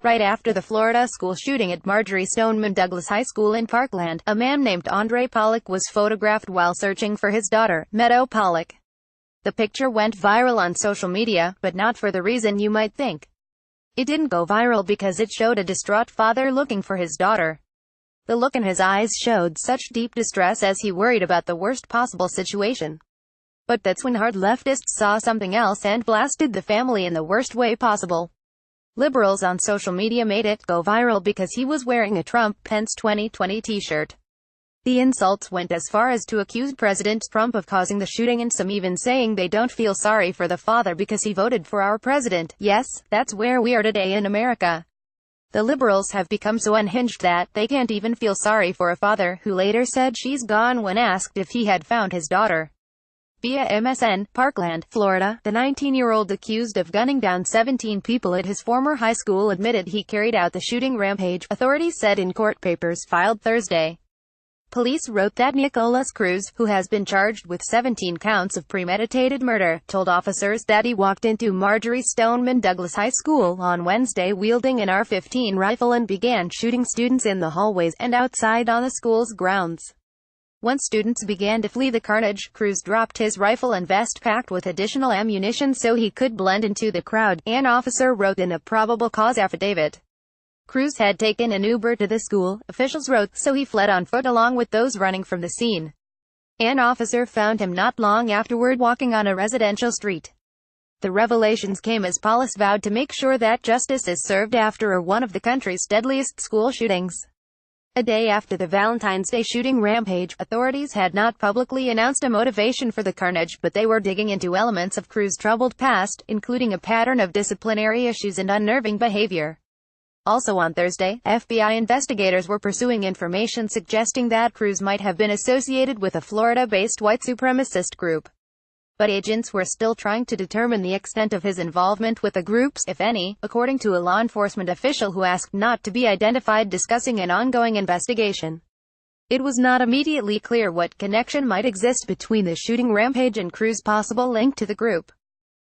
Right after the Florida school shooting at Marjory Stoneman Douglas High School in Parkland, a man named Andre Pollack was photographed while searching for his daughter, Meadow Pollack. The picture went viral on social media, but not for the reason you might think. It didn't go viral because it showed a distraught father looking for his daughter. The look in his eyes showed such deep distress as he worried about the worst possible situation. But that's when hard leftists saw something else and blasted the family in the worst way possible. Liberals on social media made it go viral because he was wearing a Trump-Pence 2020 t-shirt. The insults went as far as to accuse President Trump of causing the shooting, and some even saying they don't feel sorry for the father because he voted for our president. Yes, that's where we are today in America. The liberals have become so unhinged that they can't even feel sorry for a father who later said she's gone when asked if he had found his daughter. Via MSN, Parkland, Florida, the 19-year-old accused of gunning down 17 people at his former high school admitted he carried out the shooting rampage, authorities said in court papers filed Thursday. Police wrote that Nicholas Cruz, who has been charged with 17 counts of premeditated murder, told officers that he walked into Marjory Stoneman Douglas High School on Wednesday wielding an AR-15 rifle and began shooting students in the hallways and outside on the school's grounds. Once students began to flee the carnage, Cruz dropped his rifle and vest packed with additional ammunition so he could blend into the crowd, an officer wrote in a probable cause affidavit. Cruz had taken an Uber to the school, officials wrote, so he fled on foot along with those running from the scene. An officer found him not long afterward walking on a residential street. The revelations came as police vowed to make sure that justice is served after one of the country's deadliest school shootings. A day after the Valentine's Day shooting rampage, authorities had not publicly announced a motivation for the carnage, but they were digging into elements of Cruz's troubled past, including a pattern of disciplinary issues and unnerving behavior. Also on Thursday, FBI investigators were pursuing information suggesting that Cruz might have been associated with a Florida-based white supremacist group. But agents were still trying to determine the extent of his involvement with the groups, if any, according to a law enforcement official who asked not to be identified discussing an ongoing investigation. It was not immediately clear what connection might exist between the shooting rampage and Cruz's possible link to the group.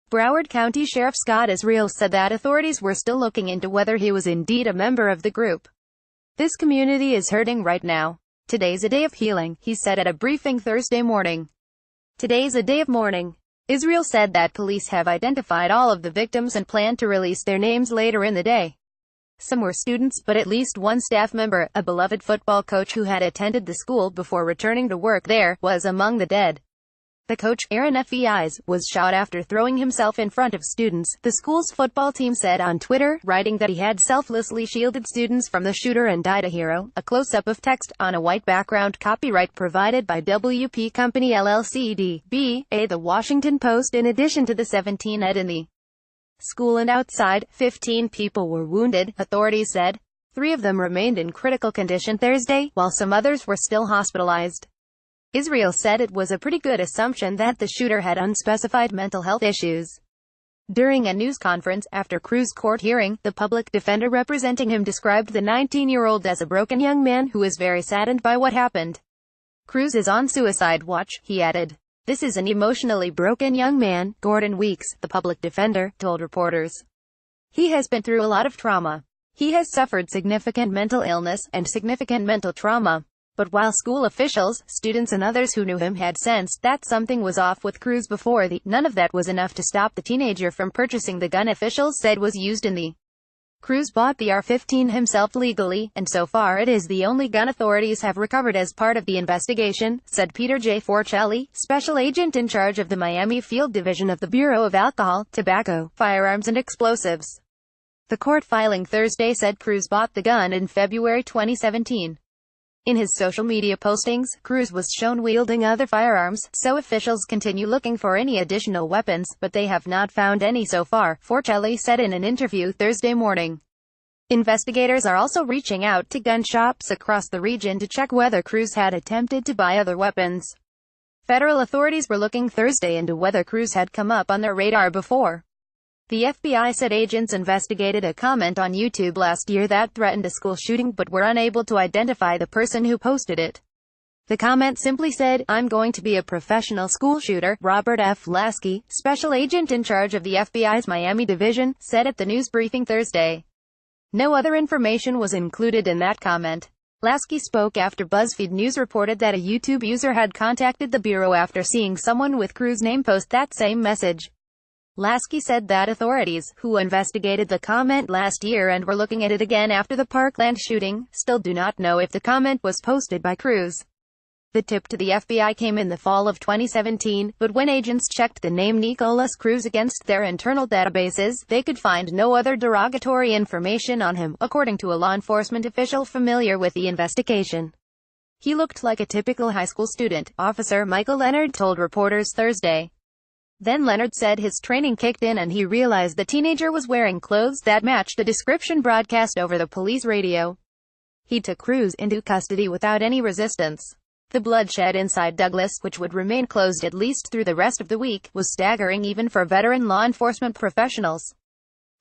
Broward County Sheriff Scott Israel said that authorities were still looking into whether he was indeed a member of the group. "This community is hurting right now. Today's a day of healing," he said at a briefing Thursday morning. "Today's a day of mourning." Israel said that police have identified all of the victims and plan to release their names later in the day. Some were students, but at least one staff member, a beloved football coach who had attended the school before returning to work there, was among the dead. The coach, Aaron Feis, was shot after throwing himself in front of students, the school's football team said on Twitter, writing that he had selflessly shielded students from the shooter and died a hero. A close-up of text on a white background, copyright provided by WP Company LLC D.B.A. The Washington Post. In addition to the 17 dead in the school and outside, 15 people were wounded, authorities said. 3 of them remained in critical condition Thursday, while some others were still hospitalized. Israel said it was a pretty good assumption that the shooter had unspecified mental health issues. During a news conference after Cruz's court hearing, the public defender representing him described the 19-year-old as a broken young man who is very saddened by what happened. "Cruz is on suicide watch," he added. "This is an emotionally broken young man," Gordon Weeks, the public defender, told reporters. "He has been through a lot of trauma. He has suffered significant mental illness and significant mental trauma." But while school officials, students and others who knew him had sensed that something was off with Cruz before, none of that was enough to stop the teenager from purchasing the gun officials said was used in the. Cruz bought the AR-15 himself legally, and so far it is the only gun authorities have recovered as part of the investigation, said Peter J. Forcelli, special agent in charge of the Miami Field Division of the Bureau of Alcohol, Tobacco, Firearms and Explosives. The court filing Thursday said Cruz bought the gun in February 2017. In his social media postings, Cruz was shown wielding other firearms, so officials continue looking for any additional weapons, but they have not found any so far, Forcelli said in an interview Thursday morning. Investigators are also reaching out to gun shops across the region to check whether Cruz had attempted to buy other weapons. Federal authorities were looking Thursday into whether Cruz had come up on their radar before. The FBI said agents investigated a comment on YouTube last year that threatened a school shooting but were unable to identify the person who posted it. The comment simply said, "I'm going to be a professional school shooter," Robert F. Lasky, special agent in charge of the FBI's Miami division, said at the news briefing Thursday. No other information was included in that comment. Lasky spoke after BuzzFeed News reported that a YouTube user had contacted the Bureau after seeing someone with Cruz' name post that same message. Lasky said that authorities, who investigated the comment last year and were looking at it again after the Parkland shooting, still do not know if the comment was posted by Cruz. The tip to the FBI came in the fall of 2017, but when agents checked the name Nicolas Cruz against their internal databases, they could find no other derogatory information on him, according to a law enforcement official familiar with the investigation. He looked like a typical high school student, Officer Michael Leonard told reporters Thursday. Then Leonard said his training kicked in and he realized the teenager was wearing clothes that matched the description broadcast over the police radio. He took Cruz into custody without any resistance. The bloodshed inside Douglas, which would remain closed at least through the rest of the week, was staggering even for veteran law enforcement professionals.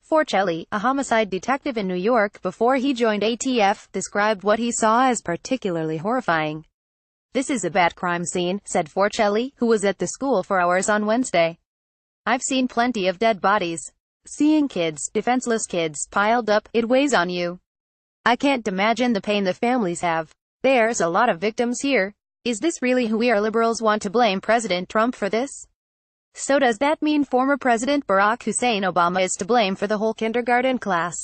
Forcelli, a homicide detective in New York before he joined ATF, described what he saw as particularly horrifying. "This is a bad crime scene," said Forcelli, who was at the school for hours on Wednesday. "I've seen plenty of dead bodies. Seeing kids, defenseless kids, piled up, it weighs on you. I can't imagine the pain the families have. There's a lot of victims here. Is this really who we are? Liberals want to blame President Trump for this? So does that mean former President Barack Hussein Obama is to blame for the whole kindergarten class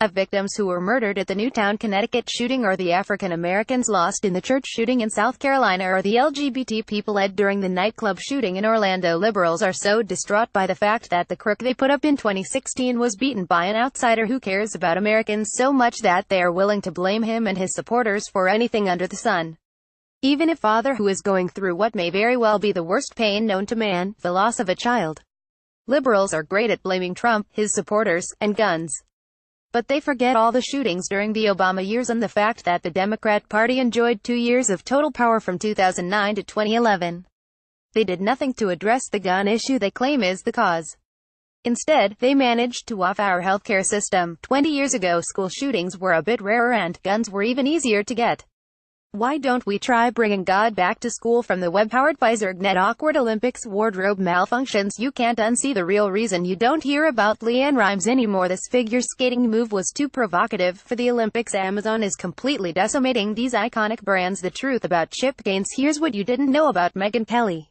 of victims who were murdered at the Newtown, Connecticut shooting, or the African Americans lost in the church shooting in South Carolina, or the LGBT people led during the nightclub shooting in Orlando? Liberals are so distraught by the fact that the crook they put up in 2016 was beaten by an outsider who cares about Americans so much that they are willing to blame him and his supporters for anything under the sun. Even a father who is going through what may very well be the worst pain known to man, the loss of a child. Liberals are great at blaming Trump, his supporters, and guns. But they forget all the shootings during the Obama years and the fact that the Democrat Party enjoyed 2 years of total power from 2009 to 2011. They did nothing to address the gun issue they claim is the cause. Instead, they managed to off our healthcare system. 20 years ago, school shootings were a bit rarer and guns were even easier to get. Why don't we try bringing God back to school? From the web-powered Pfizer.net. Awkward Olympics wardrobe malfunctions. You can't unsee the real reason you don't hear about Leanne Rimes anymore. This figure skating move was too provocative for the Olympics. Amazon is completely decimating these iconic brands. The truth about Chip Gaines. Here's what you didn't know about Megyn Kelly.